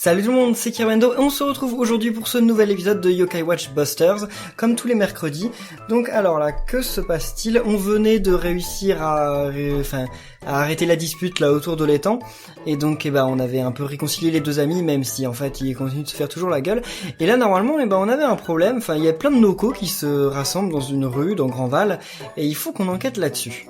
Salut tout le monde, c'est Kirwendo et on se retrouve aujourd'hui pour ce nouvel épisode de Yokai Watch Busters, comme tous les mercredis. Donc alors là, que se passe-t-il? On venait de réussir à arrêter la dispute là autour de l'étang, et donc on avait un peu réconcilié les deux amis, même si en fait ils continuent de se faire toujours la gueule. Et là normalement on avait un problème, il y a plein de Noko qui se rassemblent dans une rue, dans Grandval, et il faut qu'on enquête là-dessus.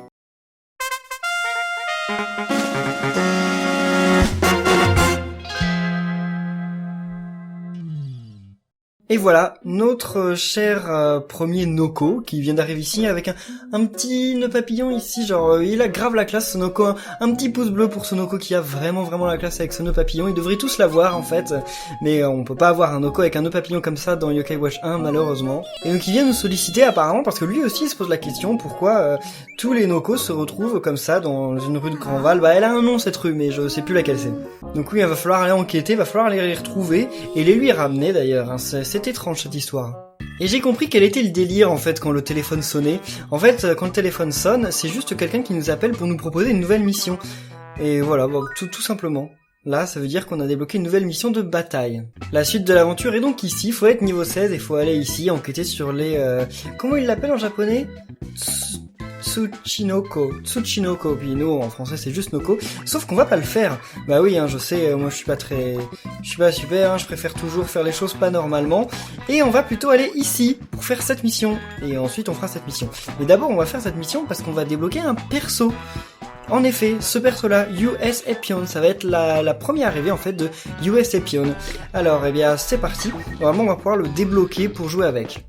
Et voilà, notre cher premier Noko qui vient d'arriver ici avec un petit nœud papillon ici, genre il a grave la classe ce Noko, un petit pouce bleu pour ce Noko qui a vraiment la classe avec ce nœud papillon, ils devraient tous l'avoir en fait, mais on peut pas avoir un Noko avec un nœud papillon comme ça dans Yokai Watch 1 malheureusement. Et donc il vient nous solliciter apparemment parce que lui aussi il se pose la question pourquoi tous les Noko se retrouvent comme ça dans une rue de Grandval. Elle a un nom cette rue mais je sais plus laquelle c'est. Donc oui, il va falloir aller enquêter, il va falloir aller les retrouver et les lui ramener d'ailleurs, c'est étrange cette histoire. Et j'ai compris quel était le délire en fait quand le téléphone sonnait. En fait, quand le téléphone sonne, c'est juste quelqu'un qui nous appelle pour nous proposer une nouvelle mission. Et voilà, tout simplement. Là, ça veut dire qu'on a débloqué une nouvelle mission de bataille. La suite de l'aventure est donc ici, il faut être niveau 16 et il faut aller ici enquêter sur les... Comment il l'appelle en japonais? Tsuchinoko, puis nous en français c'est juste Noko, sauf qu'on va pas le faire. Bah oui, je sais, moi je suis pas super, je préfère toujours faire les choses pas normalement, et on va plutôt aller ici pour faire cette mission, et ensuite on fera cette mission. Mais d'abord on va faire cette mission parce qu'on va débloquer un perso. En effet, ce perso-là, US Epion, ça va être la première arrivée en fait de US Epion. Alors, c'est parti. Normalement, on va pouvoir le débloquer pour jouer avec.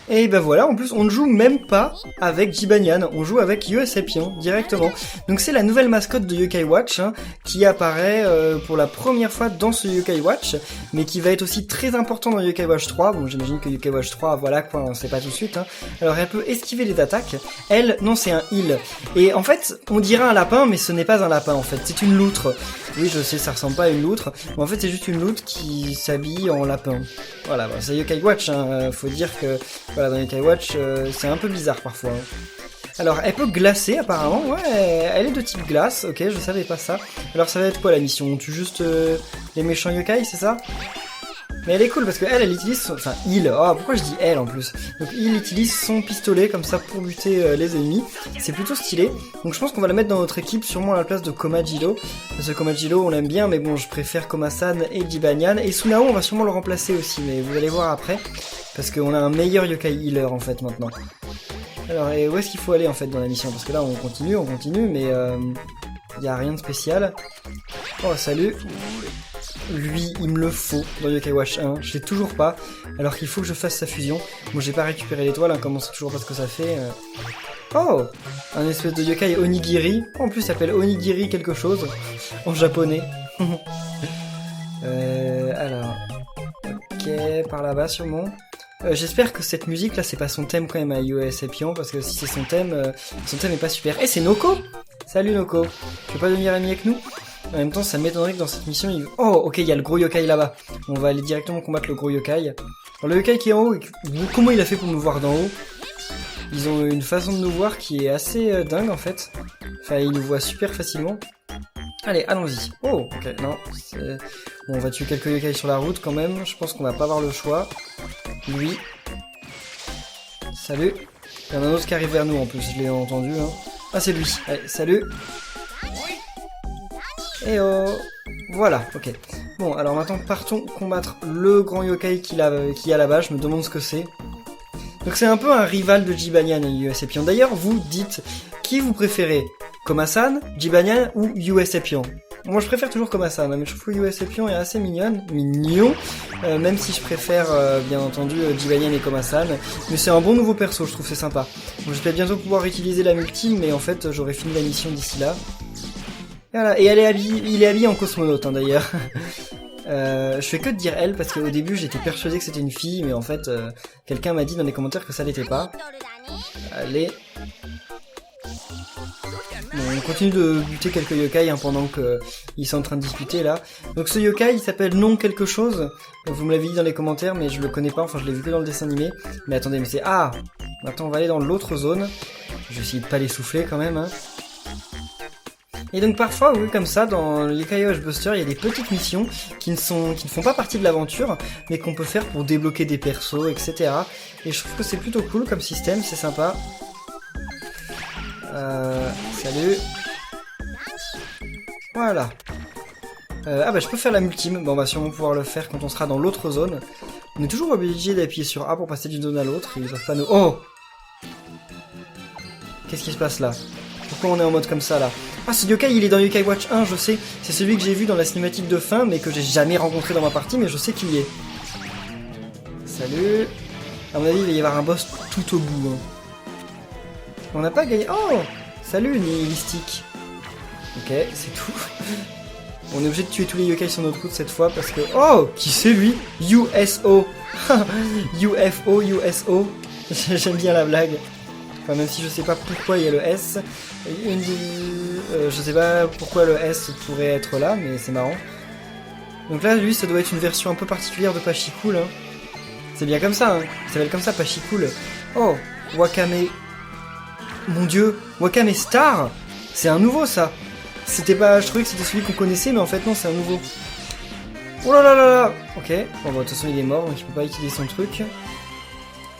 Et voilà, en plus, on ne joue même pas avec Jibanyan, on joue avec US Epion directement. Donc c'est la nouvelle mascotte de Yokai Watch qui apparaît pour la première fois dans ce Yokai Watch, mais qui va être aussi très important dans Yokai Watch 3. Bon, j'imagine que Yokai Watch 3, voilà quoi, on sait pas tout de suite. Alors elle peut esquiver les attaques. Elle, non, c'est un heal. Et en fait, on dirait un lapin, mais ce n'est pas un lapin en fait, c'est une loutre. Oui, je sais, ça ressemble pas à une loutre, mais en fait c'est juste une loutre qui s'habille en lapin. Voilà, c'est Yokai Watch, faut dire que voilà, dans Yokai Watch, c'est un peu bizarre parfois. Alors, elle peut glacer apparemment, ouais, elle est de type glace, ok, je savais pas ça. Alors ça va être quoi la mission? On tue juste les méchants yokai, c'est ça? Mais elle est cool parce que elle utilise, pourquoi je dis elle en plus? Donc il utilise son pistolet comme ça pour buter les ennemis, c'est plutôt stylé. Donc je pense qu'on va la mettre dans notre équipe, sûrement à la place de Komajiro. Parce que Komajiro on l'aime bien, mais bon, je préfère Komasan et Jibanyan. Et Sunao on va sûrement le remplacer aussi, mais vous allez voir après. Parce qu'on a un meilleur yokai healer en fait maintenant. Alors et où est-ce qu'il faut aller en fait dans la mission? Parce que là on continue, mais y a rien de spécial. Oh salut. Lui, il me le faut dans Yokai Watch 1, je l'ai toujours pas, alors qu'il faut que je fasse sa fusion. Bon, j'ai pas récupéré l'étoile, comme on sait toujours pas ce que ça fait. Oh, un espèce de yokai onigiri, en plus il s'appelle onigiri quelque chose, en japonais. Alors, ok, par là-bas sûrement. J'espère que cette musique là c'est pas son thème quand même à US Epion, parce que si c'est son thème est pas super. Et c'est Noko. Salut Noko, tu veux pas devenir ami avec nous? En même temps, ça m'étonnerait que dans cette mission, Oh, ok, il y a le gros yokai là-bas. On va aller directement combattre le gros yokai. Alors, le yokai qui est en haut, comment il a fait pour nous voir d'en haut? Ils ont une façon de nous voir qui est assez dingue, en fait. Enfin, ils nous voient super facilement. Allez, allons-y. Oh, ok, non. Bon, on va tuer quelques yokai sur la route, quand même. Je pense qu'on va pas avoir le choix. Lui. Salut. Il y en a un autre qui arrive vers nous, en plus. Je l'ai entendu, Ah, c'est lui. Allez, salut. Et oh, voilà, ok. Bon, alors maintenant partons combattre le grand yokai qui y a là-bas, je me demande ce que c'est. Donc c'est un peu un rival de Jibanyan et US Epion. D'ailleurs, vous dites qui vous préférez, Komasan, Jibanyan ou US Epion? Moi je préfère toujours Komasan, mais je trouve que US Epion est assez mignon, même si je préfère bien entendu Jibanyan et Komasan. Mais c'est un bon nouveau perso, je trouve c'est sympa. Bon, je vais bientôt pouvoir utiliser la multi, mais en fait j'aurai fini la mission d'ici là. Voilà, et il est habillé en cosmonaute d'ailleurs. Je fais que de dire elle parce qu'au début j'étais persuadé que c'était une fille, mais en fait quelqu'un m'a dit dans les commentaires que ça l'était pas. Allez. Bon, on continue de buter quelques yokai pendant qu'ils sont en train de discuter là. Donc ce yokai il s'appelle non quelque chose. Vous me l'avez dit dans les commentaires mais je le connais pas, enfin je l'ai vu que dans le dessin animé. Mais attendez, mais c'est... Ah, maintenant on va aller dans l'autre zone. Je vais essayer de pas l'essouffler quand même. Et donc parfois, oui, comme ça, dans le Yokai Watch Buster, il y a des petites missions qui ne font pas partie de l'aventure, mais qu'on peut faire pour débloquer des persos, etc. Et je trouve que c'est plutôt cool comme système, c'est sympa. Salut. Voilà. Ah bah je peux faire la multime, bon on va sûrement pouvoir le faire quand on sera dans l'autre zone. On est toujours obligé d'appuyer sur A pour passer d'une zone à l'autre, ils doivent pas nous... Oh! Qu'est-ce qui se passe là? Pourquoi on est en mode comme ça là? Ah ce yokai il est dans Yokai Watch 1, je sais, c'est celui que j'ai vu dans la cinématique de fin, mais que j'ai jamais rencontré dans ma partie, mais je sais qu'il y est. Salut. À mon avis il va y avoir un boss tout au bout. Hein. On n'a pas gagné... Oh! Salut Nihilistique. Ok, c'est tout. On est obligé de tuer tous les yokai sur notre route cette fois parce que... Oh! Qui c'est lui? USO. UFO, USO. J'aime bien la blague. Enfin, même si je sais pas pourquoi il y a le S. Je sais pas pourquoi le S pourrait être là, mais c'est marrant. Donc là, lui, ça doit être une version un peu particulière de Pachikoul. Hein. C'est bien comme ça, hein. Il s'appelle comme ça, Pachikoul. Oh! Wakame... Mon dieu! Wakame Star! C'est un nouveau, ça! C'était pas... Je trouvais que c'était celui qu'on connaissait, mais en fait, non, c'est un nouveau. Oh là là là là! Ok. Bon, bah, de toute façon, il est mort, donc il peut pas utiliser son truc.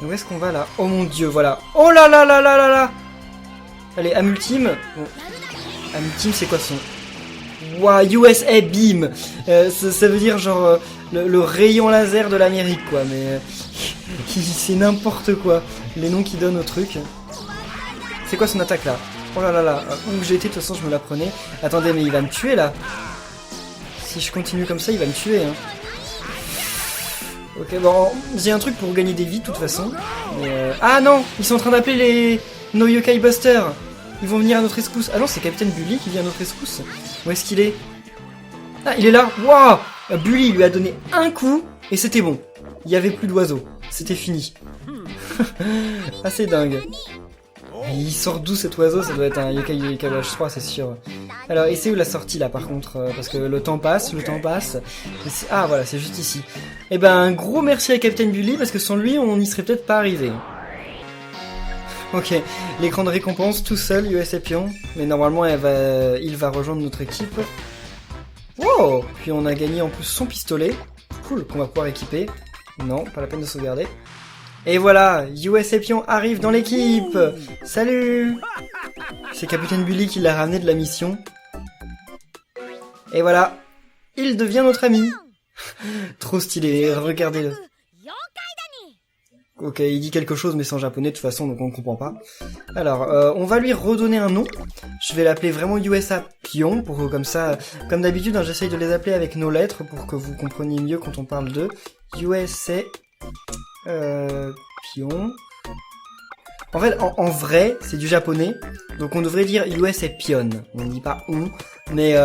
Où est-ce qu'on va, là? Oh mon dieu, voilà. Oh là là là là là là! Allez, Amultime. Bon. Amultime, c'est quoi son... Ouah, USA Beam! Ça veut dire, genre, le rayon laser de l'Amérique, quoi, mais... c'est n'importe quoi. Les noms qu'ils donnent au truc. C'est quoi son attaque, là? Oh là là là, où j'ai été, de toute façon, je me la prenais. Attendez, mais il va me tuer, là. Si je continue comme ça, il va me tuer, hein. Ok, bon, j'ai un truc pour gagner des vies, de toute façon. Mais ah non, ils sont en train d'appeler nos Yokai Busters. Ils vont venir à notre escousse. Ah non, c'est Capitaine Bully qui vient à notre escousse. Où est-ce qu'il est? Ah, il est là. Waouh! Bully lui a donné un coup, et c'était bon. Il y avait plus d'oiseaux. C'était fini. Ah, c'est dingue. Il sort d'où cet oiseau? Ça doit être un Yokai Watch 3, c'est sûr. Alors, et c'est où la sortie là par contre? Parce que le temps passe, Ah voilà, c'est juste ici. Eh ben, un gros merci à Captain Bully parce que sans lui, on n'y serait peut-être pas arrivé. Ok, l'écran de récompense tout seul, USA Pion. Mais normalement, il va rejoindre notre équipe. Wow! Puis on a gagné en plus son pistolet. Cool, qu'on va pouvoir équiper. Non, pas la peine de sauvegarder. Et voilà, USA Pion arrive dans l'équipe. Salut! C'est Capitaine Bully qui l'a ramené de la mission. Et voilà, il devient notre ami. Trop stylé, regardez-le. Ok, il dit quelque chose mais c'est en japonais de toute façon donc on ne comprend pas. Alors, on va lui redonner un nom. Je vais l'appeler vraiment USA Pion pour que comme ça, comme d'habitude, hein, j'essaye de les appeler avec nos lettres pour que vous compreniez mieux quand on parle de USA Pion. En fait, en vrai, c'est du japonais, donc on devrait dire USA Pion. On ne dit pas on, mais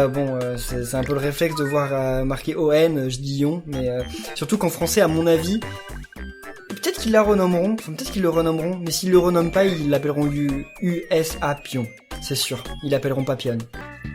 c'est un peu le réflexe de voir marqué ON, je dis on, mais surtout qu'en français, à mon avis, peut-être qu'ils la renommeront, enfin, peut-être qu'ils le renommeront, mais s'ils le renomment pas, ils l'appelleront USA Pion, c'est sûr, ils l'appelleront pas Pion.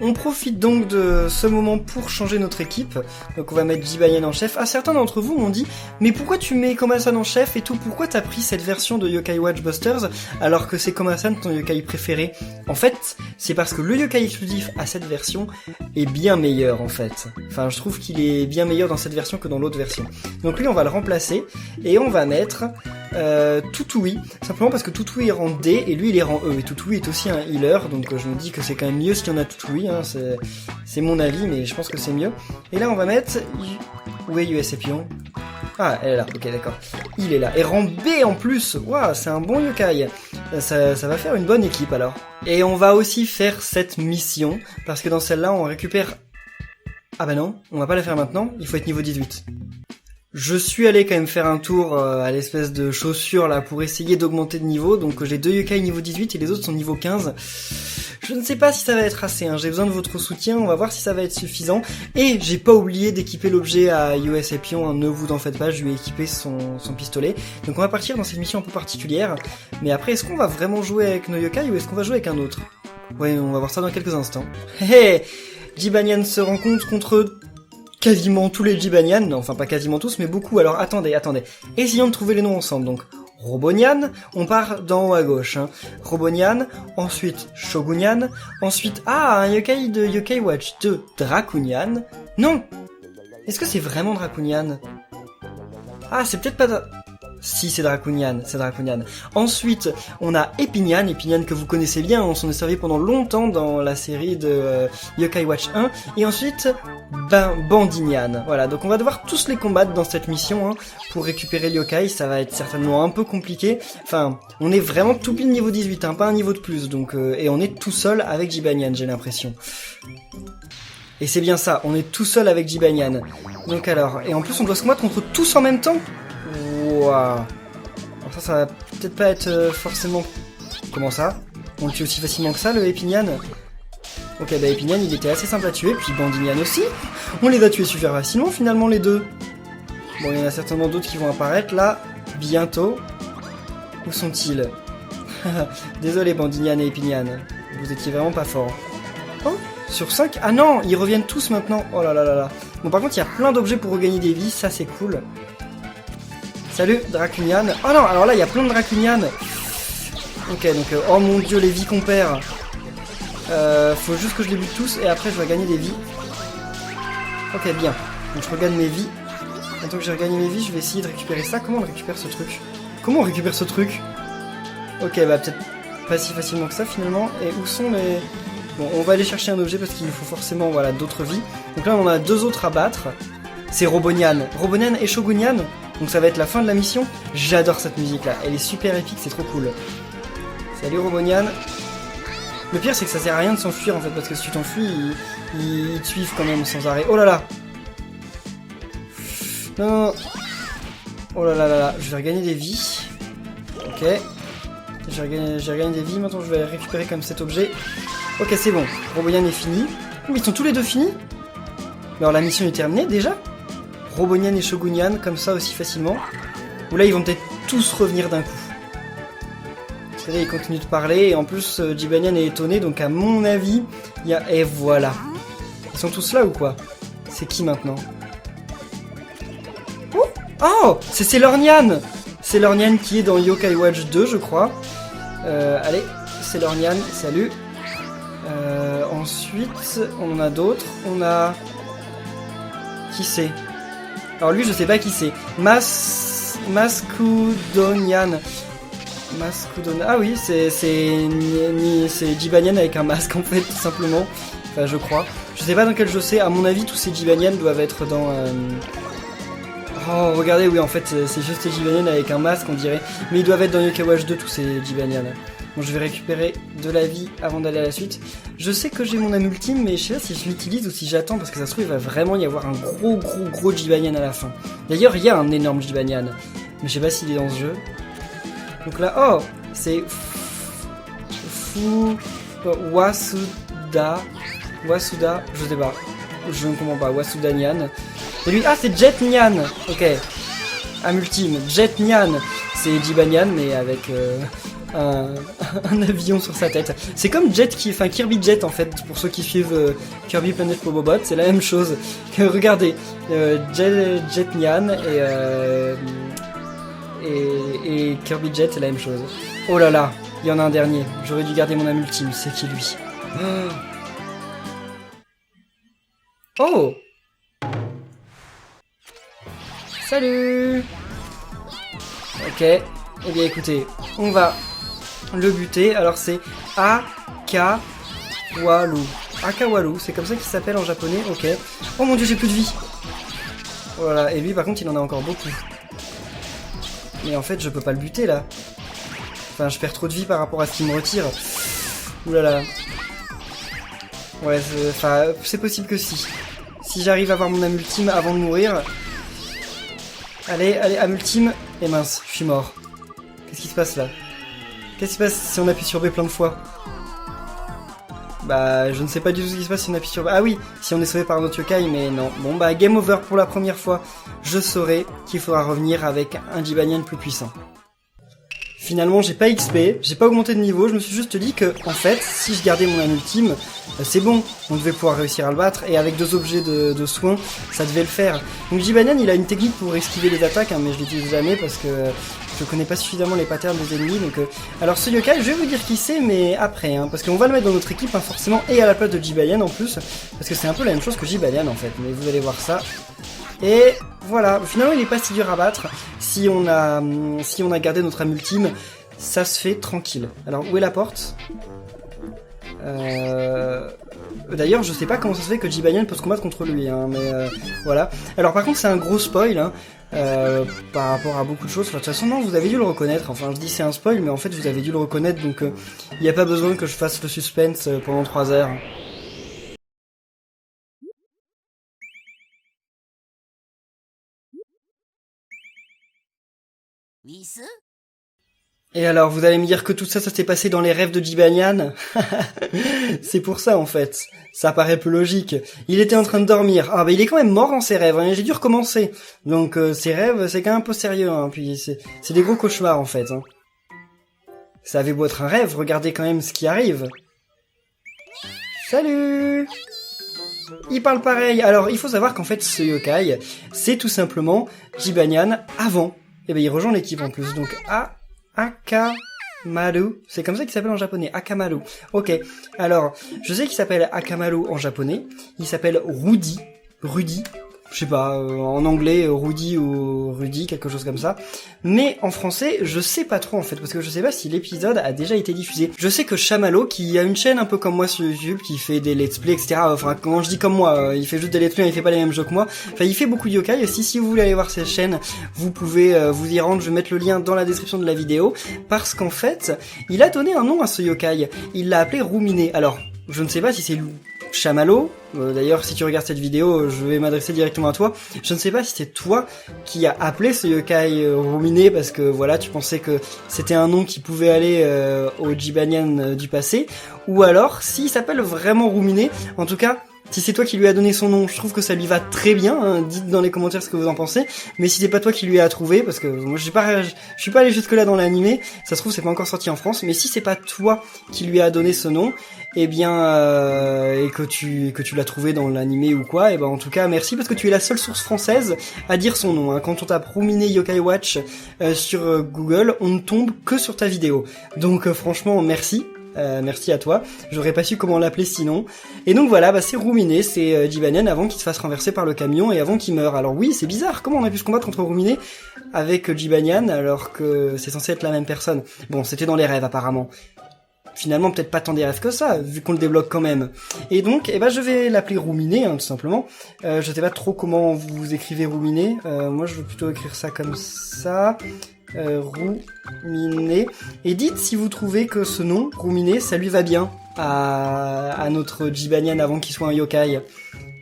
On profite donc de ce moment pour changer notre équipe. Donc on va mettre Jibanyan en chef. Ah, certains d'entre vous m'ont dit « Mais pourquoi tu mets Komasan en chef et tout? Pourquoi t'as pris cette version de Yokai Watch Busters alors que c'est Komasan ton yokai préféré ?» En fait, c'est parce que le yokai exclusif à cette version est bien meilleur en fait. Enfin, je trouve qu'il est bien meilleur dans cette version que dans l'autre version. Donc lui, on va le remplacer et on va mettre... Toutoui, simplement parce que Toutoui est rang D et lui il est rang E, et Toutoui est aussi un healer, donc je me dis que c'est quand même mieux s'il y en a Toutoui, hein, c'est mon avis, mais je pense que c'est mieux. Et là on va mettre... Où est USA Pion? Ah, elle est là, ok d'accord. Il est là, et rang B en plus, waouh, c'est un bon yokai. Ça va faire une bonne équipe alors. Et on va aussi faire cette mission, parce que dans celle-là on récupère... Ah bah non, on va pas la faire maintenant, il faut être niveau 18. Je suis allé quand même faire un tour à l'espèce de chaussure là pour essayer d'augmenter de niveau, donc j'ai 2 yokai niveau 18 et les autres sont niveau 15. Je ne sais pas si ça va être assez, hein. J'ai besoin de votre soutien, on va voir si ça va être suffisant. Et j'ai pas oublié d'équiper l'objet à USA Pion, hein. Ne vous en faites pas, je lui ai équipé son pistolet. Donc on va partir dans cette mission un peu particulière, mais après est-ce qu'on va vraiment jouer avec nos yokai ou est-ce qu'on va jouer avec un autre? Ouais, on va voir ça dans quelques instants. Hé, Jibanyan se rencontre contre... quasiment tous les Jibanyan, enfin pas quasiment tous, mais beaucoup. Alors attendez, essayons de trouver les noms ensemble. Donc Robonian, on part d'en haut à gauche, hein. Robonian, ensuite Shogunian, ensuite, un yokai de Yokai Watch 2, Dracunian. Non! Est-ce que c'est vraiment Dracunian? Ah, c'est peut-être pas... Si, c'est Dracunian, c'est Dracunian. Ensuite, on a Epinian, Epinian que vous connaissez bien, on s'en est servi pendant longtemps dans la série de Yokai Watch 1. Et ensuite, Bandinian. Voilà, donc on va devoir tous les combattre dans cette mission, hein, pour récupérer le yokai, ça va être certainement un peu compliqué. Enfin, on est vraiment tout pile niveau 18, hein, pas un niveau de plus, donc et on est tout seul avec Jibanyan, j'ai l'impression. Et c'est bien ça, on est tout seul avec Jibanyan. Donc alors, et en plus on doit se combattre contre tous en même temps. Waouh. Alors ça va peut-être pas être forcément... Comment ça? On le tue aussi facilement que ça, le Epinian? Ok, bah Epinian il était assez simple à tuer, puis Bandinian aussi. On les a tués super facilement finalement les deux. Bon, il y en a certainement d'autres qui vont apparaître là, bientôt. Où sont-ils? Désolé Bandinian et Epinian, vous étiez vraiment pas forts. Oh, sur 5? Ah non, ils reviennent tous maintenant. Oh là là là là. Bon, par contre il y a plein d'objets pour regagner des vies, ça c'est cool. Salut, Dracunian. Oh non, alors là, il y a plein de Dracunian. Ok, donc, oh mon dieu, les vies qu'on perd. Faut juste que je les bute tous et après je vais gagner des vies. Ok, bien. Donc je regagne mes vies. Maintenant que j'ai regagné mes vies, je vais essayer de récupérer ça. Comment on récupère ce truc? Comment on récupère ce truc? Ok, bah peut-être pas si facilement que ça finalement. Et où sont les... Bon, on va aller chercher un objet parce qu'il nous faut forcément, voilà, d'autres vies. Donc là, on en a deux autres à battre. C'est Robonian. Robonian et Shogunian. Donc ça va être la fin de la mission. J'adore cette musique là, elle est super épique, c'est trop cool. Salut Robonian. Le pire c'est que ça sert à rien de s'enfuir en fait, parce que si tu t'enfuis, ils te suivent quand même sans arrêt. Oh là là. Non. Oh là là là là, je vais regagner des vies. Ok. J'ai regagné des vies, maintenant je vais récupérer comme cet objet. Ok, c'est bon, Robonian est fini. Mais ils sont tous les deux finis. Mais alors la mission est terminée déjà. Robonian et Shogunian, comme ça aussi facilement. Ou là, ils vont peut-être tous revenir d'un coup. Parce que là, ils continuent de parler, et en plus, Jibanyan est étonné, donc à mon avis, il y a... Et voilà. Ils sont tous là ou quoi? C'est qui maintenant? Oh, c'est Sailor-Nyan. Sailor-Nyan qui est dans Yokai Watch 2, je crois. Allez, Sailor-Nyan, salut. Ensuite, on en a d'autres. On a... Qui c'est? Alors lui, je sais pas qui c'est. Mascudonian. Ah oui, c'est Jibanyan avec un masque en fait, tout simplement. Enfin, je crois. Je sais pas dans quel jeu c'est. À mon avis, tous ces Jibanyan doivent être dans... Oh, regardez, oui, en fait, c'est juste Jibanyan avec un masque, on dirait. Mais ils doivent être dans Yokai Watch 2, tous ces Jibanyan. Bon, je vais récupérer de la vie avant d'aller à la suite. Je sais que j'ai mon âme ultime, mais je sais pas si je l'utilise ou si j'attends, parce que ça se trouve, il va vraiment y avoir un gros Jibanyan à la fin. D'ailleurs, il y a un énorme Jibanyan, mais je sais pas s'il est dans ce jeu. Donc là, oh, c'est... Wasuda, je sais pas. Je ne comprends pas, Wasudanian. Et lui, c'est Jet-Nyan. Ok. Âme ultime, Jet-Nyan. C'est Jibanyan, mais avec... un avion sur sa tête. C'est comme Kirby Jet en fait, pour ceux qui suivent Kirby Planet Robobot, c'est la même chose. Regardez, Jet-Nyan et Kirby Jet, c'est la même chose. Oh là là, il y en a un dernier. J'aurais dû garder mon âme ultime, c'est qui lui? Oh! Salut! Ok, eh bien écoutez, on va le buter. Alors c'est Akawalu. Akawalu, c'est comme ça qu'il s'appelle en japonais, ok. Oh mon dieu, j'ai plus de vie. Voilà, et lui par contre il en a encore beaucoup. Mais en fait je peux pas le buter là. Enfin je perds trop de vie par rapport à ce qu'il me retire. Oulala. Ouais, c'est possible que si. Si j'arrive à avoir mon âme ultime avant de mourir. Allez, âme ultime. Et mince, je suis mort. Qu'est-ce qui se passe là? Qu'est-ce qui se passe si on appuie sur B plein de fois? Bah, je ne sais pas du tout ce qui se passe si on appuie sur B. Ah oui, si on est sauvé par un autre yokai, mais non. Bon bah, game over pour la première fois. Je saurai qu'il faudra revenir avec un Jibanyan plus puissant. Finalement, j'ai pas XP, j'ai pas augmenté de niveau, je me suis juste dit que, en fait, si je gardais mon âme ultime, c'est bon, on devait pouvoir réussir à le battre, et avec 2 objets de soins, ça devait le faire. Donc Jibanyan, il a une technique pour esquiver les attaques, hein, mais je l'utilise jamais parce que Je connais pas suffisamment les patterns des ennemis, donc... Alors ce yokai, je vais vous dire qui c'est, mais après, hein, parce qu'on va le mettre dans notre équipe, hein, forcément, et à la place de Jibayan en plus, parce que c'est un peu la même chose que Jibayan en fait, mais vous allez voir ça. Et voilà, finalement il est pas si dur à battre, si on a gardé notre âme ultime, ça se fait tranquille. Alors où est la porte? D'ailleurs, je sais pas comment ça se fait que Jibayan peut se combattre contre lui, hein, mais voilà. Alors par contre, c'est un gros spoil, hein, par rapport à beaucoup de choses. Enfin, de toute façon, non, vous avez dû le reconnaître. Enfin, je dis c'est un spoil, mais en fait, vous avez dû le reconnaître, donc il n'y a pas besoin que je fasse le suspense pendant 3 heures. Et alors, vous allez me dire que tout ça, ça s'est passé dans les rêves de Jibayan? C'est pour ça, en fait. Ça paraît plus logique. Il était en train de dormir. Ah, bah, il est quand même mort dans ses rêves, hein. J'ai dû recommencer. Donc, ses rêves, c'est quand même un peu sérieux, hein. Puis, c'est des gros cauchemars, en fait, hein. Ça avait beau être un rêve, regardez quand même ce qui arrive. Salut! Il parle pareil. Alors, il faut savoir qu'en fait, ce yokai, c'est tout simplement Jibayan avant. Et ben, il rejoint l'équipe en plus. Donc, Akamaru, c'est comme ça qu'il s'appelle en japonais, Akamaru. Ok, alors, je sais qu'il s'appelle Akamaru en japonais, il s'appelle Rudy, je sais pas, en anglais, Rudy ou Rudy, quelque chose comme ça. Mais en français, je sais pas trop en fait, parce que je sais pas si l'épisode a déjà été diffusé. Je sais que Chamallow, qui a une chaîne un peu comme moi sur YouTube, qui fait des let's play, etc. Enfin, quand je dis comme moi, il fait juste des let's play, il fait pas les mêmes jeux que moi. Enfin, il fait beaucoup de yokai aussi. Si vous voulez aller voir cette chaîne, vous pouvez vous y rendre. Je vais mettre le lien dans la description de la vidéo, parce qu'en fait, il a donné un nom à ce yokai. Il l'a appelé Rumine. Alors, je ne sais pas si c'est Chamallow, d'ailleurs si tu regardes cette vidéo, je vais m'adresser directement à toi. Je ne sais pas si c'est toi qui a appelé ce yokai Rumine parce que voilà, tu pensais que c'était un nom qui pouvait aller au Jibayan du passé, ou alors s'il s'appelle vraiment Rumine. En tout cas, si c'est toi qui lui as donné son nom, je trouve que ça lui va très bien, hein. Dites dans les commentaires ce que vous en pensez. Mais si c'est pas toi qui lui as trouvé, parce que moi je suis pas allé jusque là dans l'animé, ça se trouve c'est pas encore sorti en France, mais si c'est pas toi qui lui as donné ce nom, eh bien et que tu l'as trouvé dans l'animé ou quoi, et ben en tout cas merci, parce que tu es la seule source française à dire son nom, hein. Quand on tape Rumine Yokai Watch sur Google, on ne tombe que sur ta vidéo. Donc franchement merci. Merci à toi, j'aurais pas su comment l'appeler sinon. Et donc voilà, bah c'est Rumine, c'est Jibayan avant qu'il se fasse renverser par le camion et avant qu'il meure. Alors oui, c'est bizarre, comment on a pu se combattre contre Rumine avec Jibayan alors que c'est censé être la même personne? Bon, c'était dans les rêves apparemment. Finalement, peut-être pas tant des rêves que ça, vu qu'on le débloque quand même. Et donc, eh ben, je vais l'appeler Rumine, hein, tout simplement. Je sais pas trop comment vous écrivez Rumine. Moi, je veux plutôt écrire ça comme ça. Rumine. Et dites si vous trouvez que ce nom, Rumine, ça lui va bien à notre Jibayan avant qu'il soit un yokai.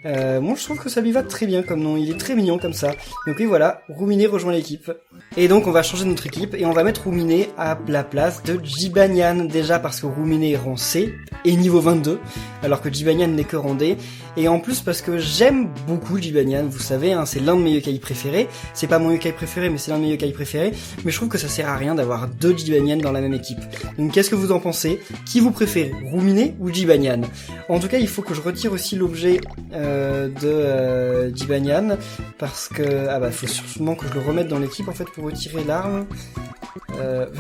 Moi je trouve que ça lui va très bien comme nom, il est très mignon comme ça. Donc oui voilà, Rumine rejoint l'équipe. Et donc on va changer notre équipe et on va mettre Rumine à la place de Jibayan. Déjà parce que Rumine est rang C et niveau 22, alors que Jibayan n'est que rang D. Et en plus parce que j'aime beaucoup Jibayan, vous savez, hein, c'est l'un de mes yokai préférés. C'est pas mon yokai préféré, mais c'est l'un de mes yokai préférés. Mais je trouve que ça sert à rien d'avoir deux Jibayan dans la même équipe. Donc qu'est-ce que vous en pensez? Qui vous préférez, Rumine ou Jibayan? En tout cas, il faut que je retire aussi l'objet de Jibayan, parce que faut sûrement que je le remette dans l'équipe en fait pour retirer l'arme.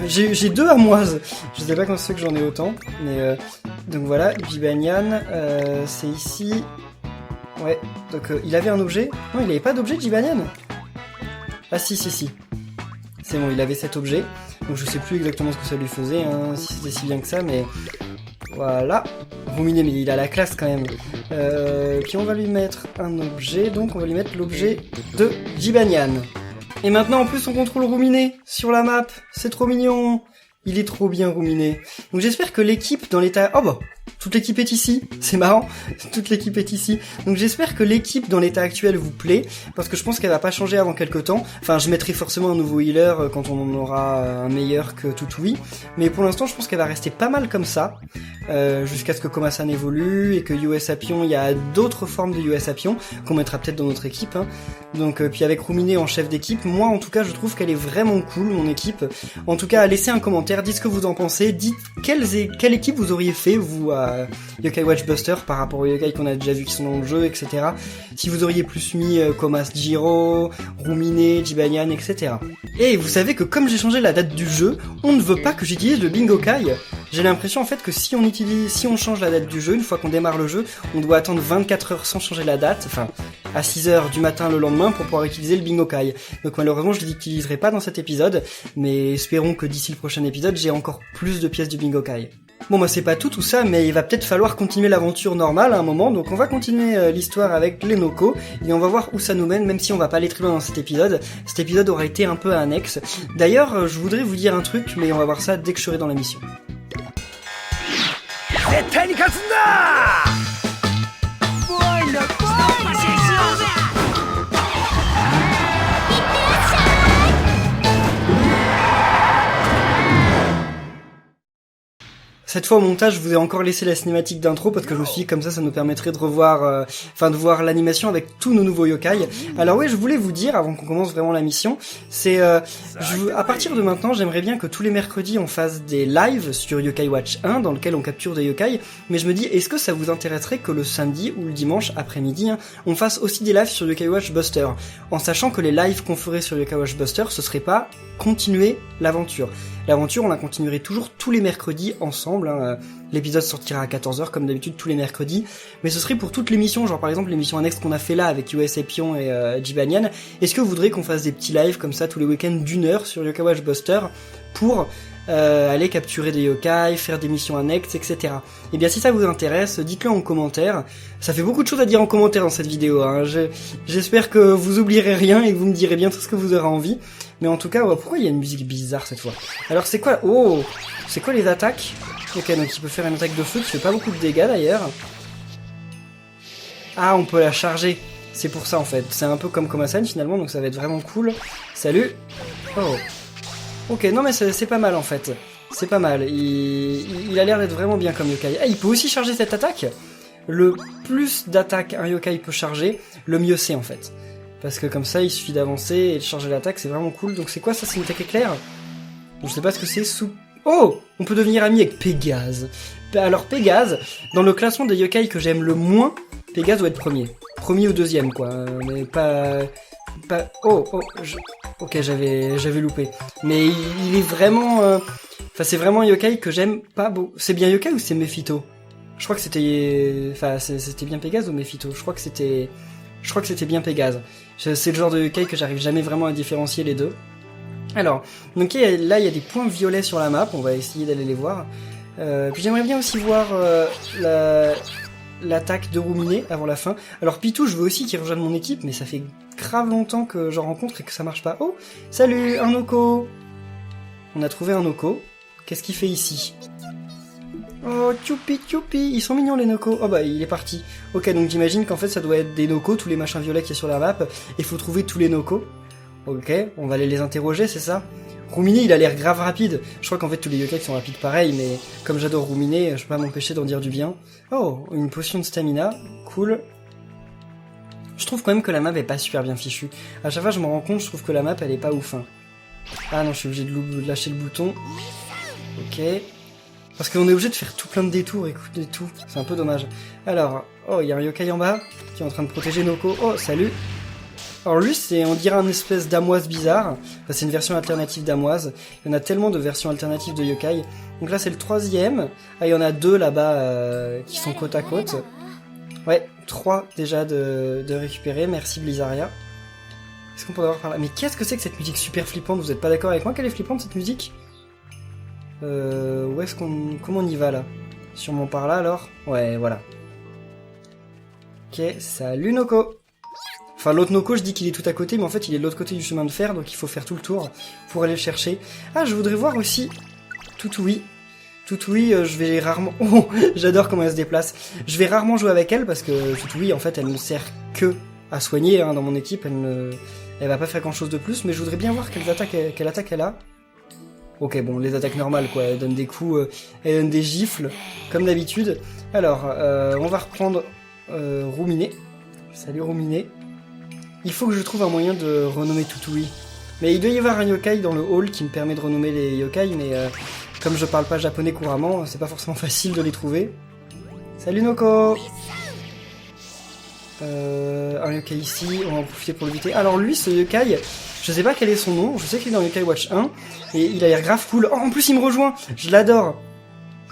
J'ai deux armoises, je sais pas quand c'est que j'en ai autant, mais donc voilà, Jibayan, c'est ici. Ouais, donc il avait un objet. Non, il avait pas d'objet Jibayan. Ah si, c'est bon, il avait cet objet, donc je sais plus exactement ce que ça lui faisait, hein, si c'était si bien que ça, mais voilà. Rumine, mais il a la classe quand même. Puis on va lui mettre un objet, donc on va lui mettre l'objet de Jibayan. Et maintenant en plus on contrôle Rumine sur la map, c'est trop mignon. Il est trop bien Rumine. Donc j'espère que l'équipe dans l'état... Oh bah, toute l'équipe est ici, c'est marrant, toute l'équipe est ici. Donc j'espère que l'équipe dans l'état actuel vous plaît, parce que je pense qu'elle va pas changer avant quelques temps. Enfin, je mettrai forcément un nouveau healer quand on en aura un meilleur que Tutui, mais pour l'instant je pense qu'elle va rester pas mal comme ça, jusqu'à ce que Komasan évolue, et que US Apion, il y a d'autres formes de US Apion, qu'on mettra peut-être dans notre équipe, hein. Donc puis avec Rumine en chef d'équipe, moi en tout cas je trouve qu'elle est vraiment cool, mon équipe. En tout cas, laissez un commentaire, dites ce que vous en pensez, dites quelle équipe vous auriez fait, vous, Yokai Watch Buster par rapport aux yokai qu'on a déjà vu qui sont dans le jeu, etc. Si vous auriez plus mis Komas Jiro, Rumine, Jibanyan, etc. Et vous savez que comme j'ai changé la date du jeu, on ne veut pas que j'utilise le Bingokai. J'ai l'impression en fait que si on change la date du jeu, une fois qu'on démarre le jeu, on doit attendre 24 heures sans changer la date, enfin à 6h du matin le lendemain pour pouvoir utiliser le Bingokai. Donc malheureusement je l'utiliserai pas dans cet épisode, mais espérons que d'ici le prochain épisode j'ai encore plus de pièces du Bingokai. Bon bah c'est pas tout ça, mais il va peut-être falloir continuer l'aventure normale à un moment, donc on va continuer l'histoire avec les Noko, et on va voir où ça nous mène, même si on va pas aller très loin dans cet épisode. Cet épisode aura été un peu annexe. D'ailleurs, je voudrais vous dire un truc, mais on va voir ça dès que je serai dans la mission. Cette fois au montage, je vous ai encore laissé la cinématique d'intro parce que je me suis dit comme ça nous permettrait de revoir, de voir l'animation avec tous nos nouveaux yokai. Alors oui, je voulais vous dire avant qu'on commence vraiment la mission, c'est à partir de maintenant, j'aimerais bien que tous les mercredis on fasse des lives sur Yokai Watch 1 dans lequel on capture des yokai. Mais je me dis, est-ce que ça vous intéresserait que le samedi ou le dimanche après-midi, on fasse aussi des lives sur Yokai Watch Buster, en sachant que les lives qu'on ferait sur Yokai Watch Buster, ce serait pas continuer l'aventure. L'aventure, on la continuerait toujours tous les mercredis ensemble. L'épisode sortira à 14h comme d'habitude tous les mercredis. Mais ce serait pour toutes les missions, genre par exemple l'émission annexe qu'on a fait là avec US Epion et Jibanyan. Est-ce que vous voudrez qu'on fasse des petits lives comme ça tous les week-ends d'1 heure sur Yokai Watch Buster pour aller capturer des yokai, faire des missions annexes, etc. Et bien si ça vous intéresse, dites-le en commentaire. Ça fait beaucoup de choses à dire en commentaire dans cette vidéo. J'espère que vous oublierez rien et que vous me direz bien tout ce que vous aurez envie. Mais en tout cas, pourquoi il y a une musique bizarre cette fois? Alors c'est quoi? Oh, c'est quoi les attaques? Ok, donc il peut faire une attaque de feu qui fait pas beaucoup de dégâts d'ailleurs. Ah, on peut la charger. C'est pour ça en fait. C'est un peu comme Komasan finalement, donc ça va être vraiment cool. Salut. Oh. Ok, non mais c'est pas mal en fait. C'est pas mal. Il a l'air d'être vraiment bien comme yokai. Ah, il peut aussi charger cette attaque. Le plus d'attaques un yokai peut charger, le mieux c'est en fait. Parce que comme ça, il suffit d'avancer et de charger l'attaque, c'est vraiment cool. Donc c'est quoi ça? C'est une attaque éclair? Je sais pas ce que c'est. Oh! On peut devenir ami avec Pégase. Alors Pégase, dans le classement des yokai que j'aime le moins, Pégase doit être premier. Premier ou deuxième quoi. Mais pas... Ok, j'avais loupé. Mais il est vraiment... Enfin, c'est vraiment un yokai que j'aime pas beau. C'est bien yokai ou c'est Mephito? Je crois que c'était... Enfin, c'était bien Pégase ou Mephito? Je crois que c'était bien Pégase. C'est le genre de yokai que j'arrive jamais vraiment à différencier les deux. Alors, donc là il y a des points violets sur la map, on va essayer d'aller les voir. Puis j'aimerais bien aussi voir l'attaque de Rumine avant la fin. Alors Pitou, je veux aussi qu'il rejoigne mon équipe, mais ça fait grave longtemps que j'en rencontre et que ça marche pas. Oh, salut, un Noko! On a trouvé un Noko. Qu'est-ce qu'il fait ici? Oh, tchoupi tchoupi, ils sont mignons les Noko. Oh bah il est parti. Ok, donc j'imagine qu'en fait ça doit être des Noko, tous les machins violets qu'il y a sur la map, et faut trouver tous les Noko. Ok, on va aller les interroger, c'est ça? Rumine, il a l'air grave rapide. Je crois qu'en fait tous les yokai sont rapides pareil, mais comme j'adore Rumine, je peux pas m'empêcher d'en dire du bien. Oh, une potion de stamina, cool. Je trouve quand même que la map est pas super bien fichue. À chaque fois je me rends compte, je trouve que la map elle est pas ouf. Ah non, je suis obligé de lâcher le bouton. Ok. Parce qu'on est obligé de faire tout plein de détours, écoutez tout. C'est un peu dommage. Alors, oh, il y a un yokai en bas qui est en train de protéger Noko. Oh, salut. Alors lui, on dirait un espèce d'amoise bizarre. Enfin, c'est une version alternative d'amoise. Il y en a tellement de versions alternatives de yokai. Donc là, c'est le 3e. Ah, il y en a 2 là-bas qui sont côte à côte. Ouais, 3 déjà de récupérer. Merci Blizzaria. Est-ce qu'on peut avoir par là? Mais qu'est-ce que c'est que cette musique super flippante? Vous êtes pas d'accord avec moi qu'elle est flippante cette musique? Où est-ce qu'on... Comment on y va là? Sûrement par là alors? Ouais, voilà. Ok, salut Noko! Enfin, l'autre Noko, je dis qu'il est tout à côté, mais en fait il est de l'autre côté du chemin de fer, donc il faut faire tout le tour pour aller le chercher. Ah, je voudrais voir aussi Toutoui. Toutoui, je vais rarement... Oh, j'adore comment elle se déplace. Je vais rarement jouer avec elle, parce que Toutoui, en fait, elle ne sert que à soigner dans mon équipe. Elle va pas faire grand-chose de plus, mais je voudrais bien voir quelle attaque elle a. Ok, bon, les attaques normales, quoi. Elle donne des coups, elle donne des gifles, comme d'habitude. Alors, on va reprendre Rumine. Salut Rumine. Il faut que je trouve un moyen de renommer Toutoui. Mais il doit y avoir un yokai dans le hall qui me permet de renommer les yokai, mais comme je parle pas japonais couramment, c'est pas forcément facile de les trouver. Salut Noko. Un yokai ici, on va en profiter pour l'éviter. Alors lui, ce yokai, je sais pas quel est son nom, je sais qu'il est dans Yokai Watch 1, et il a l'air grave cool. Oh, en plus il me rejoint, je l'adore.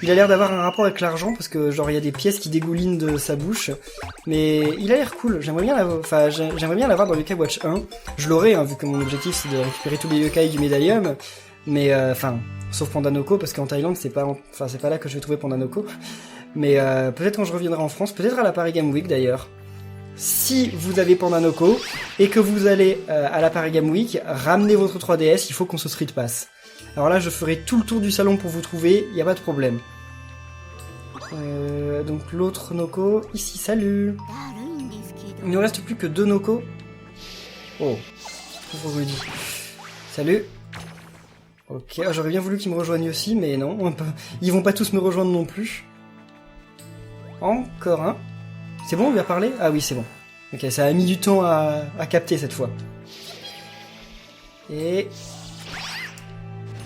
Il a l'air d'avoir un rapport avec l'argent, parce que genre il y a des pièces qui dégoulinent de sa bouche, mais il a l'air cool. J'aimerais bien l'avoir dans Yokai Watch 1. Je l'aurais, hein, vu que mon objectif c'est de récupérer tous les yokai du Médalium, mais sauf Panda Noko, parce qu'en Thaïlande c'est pas là que je vais trouver Panda Noko. Mais peut-être quand je reviendrai en France, peut-être à la Paris Game Week d'ailleurs. Si vous avez Panda Noko et que vous allez à la Paris Game Week, ramenez votre 3DS, il faut qu'on se street pass. Alors là, je ferai tout le tour du salon pour vous trouver, y a pas de problème. Donc l'autre Noko, ici, salut. Il ne reste plus que 2 Noko. Oh, pauvre Rudy. Salut. Ok, j'aurais bien voulu qu'ils me rejoignent aussi, mais non, ils vont pas tous me rejoindre non plus. Encore un. C'est bon, on lui a parlé? Ah oui, c'est bon. Ok, ça a mis du temps à capter cette fois. Et...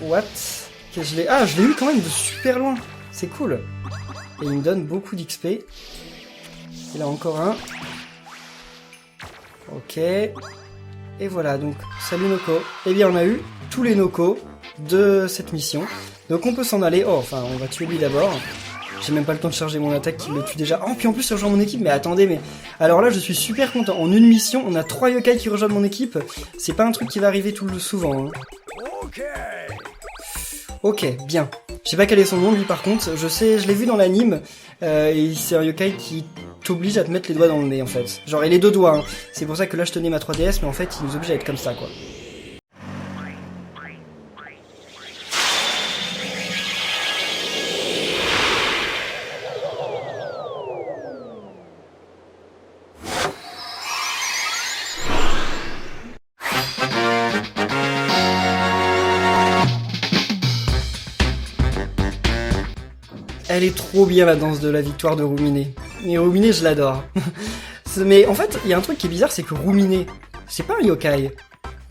What? Je l'ai eu quand même de super loin. C'est cool. Et il me donne beaucoup d'XP. Et là, encore un. Ok. Et voilà, donc, salut Noko. Eh bien, on a eu tous les Noko de cette mission. Donc, on peut s'en aller. Oh, enfin, on va tuer lui d'abord. J'ai même pas le temps de charger mon attaque qui le tue déjà. Oh, puis en plus, il rejoint mon équipe. Mais attendez, mais... Alors là, je suis super content. En une mission, on a 3 yokai qui rejoignent mon équipe. C'est pas un truc qui va arriver souvent. Hein. Ok, bien. Je sais pas quel est son nom, lui, par contre. Je l'ai vu dans l'anime. Et c'est un yokai qui t'oblige à te mettre les doigts dans le nez, en fait. Genre, et les 2 doigts. Hein. C'est pour ça que là, je tenais ma 3DS, mais en fait, il nous oblige à être comme ça, quoi. Elle est trop bien la danse de la victoire de Rumine. Et Rumine, je l'adore. Mais en fait, il y a un truc qui est bizarre, c'est que Rumine, c'est pas un yokai.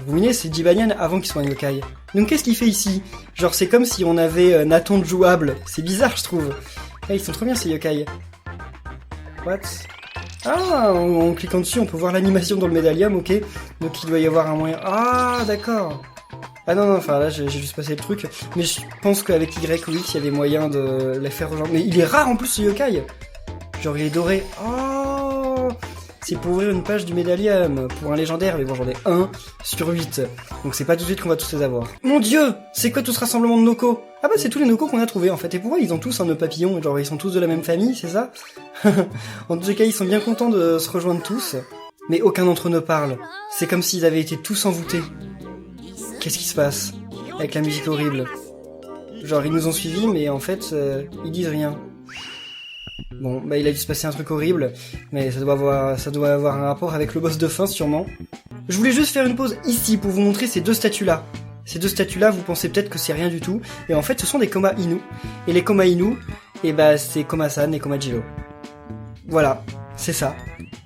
Rumine, c'est Jibanyan avant qu'il soit un yokai. Donc qu'est-ce qu'il fait ici? Genre c'est comme si on avait Nathan de jouable. C'est bizarre, je trouve. Ils sont trop bien ces yokai. What? Ah, en cliquant dessus, on peut voir l'animation dans le Médalium, ok. Donc il doit y avoir un moyen... Ah, d'accord. Ah non, enfin là j'ai juste passé le truc, mais je pense qu'avec Y ou X il y avait moyen de les faire rejoindre. Mais il est rare en plus ce yokai. Genre il est doré. Oh, c'est pour ouvrir une page du Médalium. Pour un légendaire, mais bon j'en ai 1 sur 8. Donc c'est pas tout de suite qu'on va tous les avoir. Mon dieu, c'est quoi tout ce rassemblement de Noko? Ah bah c'est tous les Noko qu'on a trouvés en fait. Et pourquoi ils ont tous un nœud papillon? Genre ils sont tous de la même famille, c'est ça? En tout cas ils sont bien contents de se rejoindre tous. Mais aucun d'entre eux ne parle. C'est comme s'ils avaient été tous envoûtés. Qu'est-ce qui se passe avec la musique horrible? Genre ils nous ont suivis mais en fait ils disent rien. Bon bah il a dû se passer un truc horrible, mais ça doit avoir un rapport avec le boss de fin sûrement. Je voulais juste faire une pause ici pour vous montrer ces 2 statues là. Ces 2 statues là, vous pensez peut-être que c'est rien du tout, et en fait ce sont des Koma Inu. Et les Koma Inu, et bah c'est Koma-san et Koma-jiro. Voilà, c'est ça.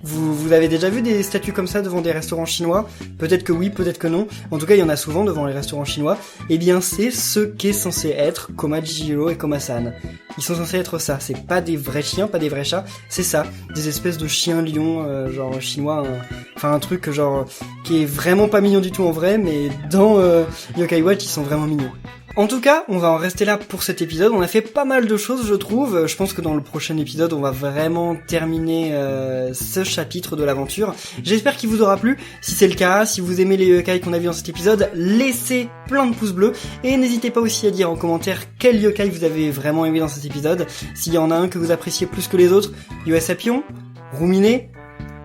Vous avez déjà vu des statues comme ça devant des restaurants chinois? Peut-être que oui, peut-être que non. En tout cas, il y en a souvent devant les restaurants chinois. Eh bien, c'est ce qu'est censé être Koma-jiro et Koma-san. Ils sont censés être ça. C'est pas des vrais chiens, pas des vrais chats. C'est ça. Des espèces de chiens lions, genre chinois. Enfin, un truc genre qui est vraiment pas mignon du tout en vrai, mais dans Yokai Watch, ils sont vraiment mignons. En tout cas, on va en rester là pour cet épisode. On a fait pas mal de choses, je trouve. Je pense que dans le prochain épisode, on va vraiment terminer ce chapitre de l'aventure. J'espère qu'il vous aura plu. Si c'est le cas, si vous aimez les yokai qu'on a vu dans cet épisode, laissez plein de pouces bleus. Et n'hésitez pas aussi à dire en commentaire quel yokai vous avez vraiment aimé dans cet épisode. S'il y en a un que vous appréciez plus que les autres, US Apion, Rumine,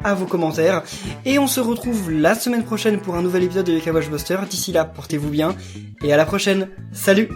à vos commentaires. Et on se retrouve la semaine prochaine pour un nouvel épisode de Yokai Watch Buster. D'ici là, portez-vous bien et à la prochaine. Salut!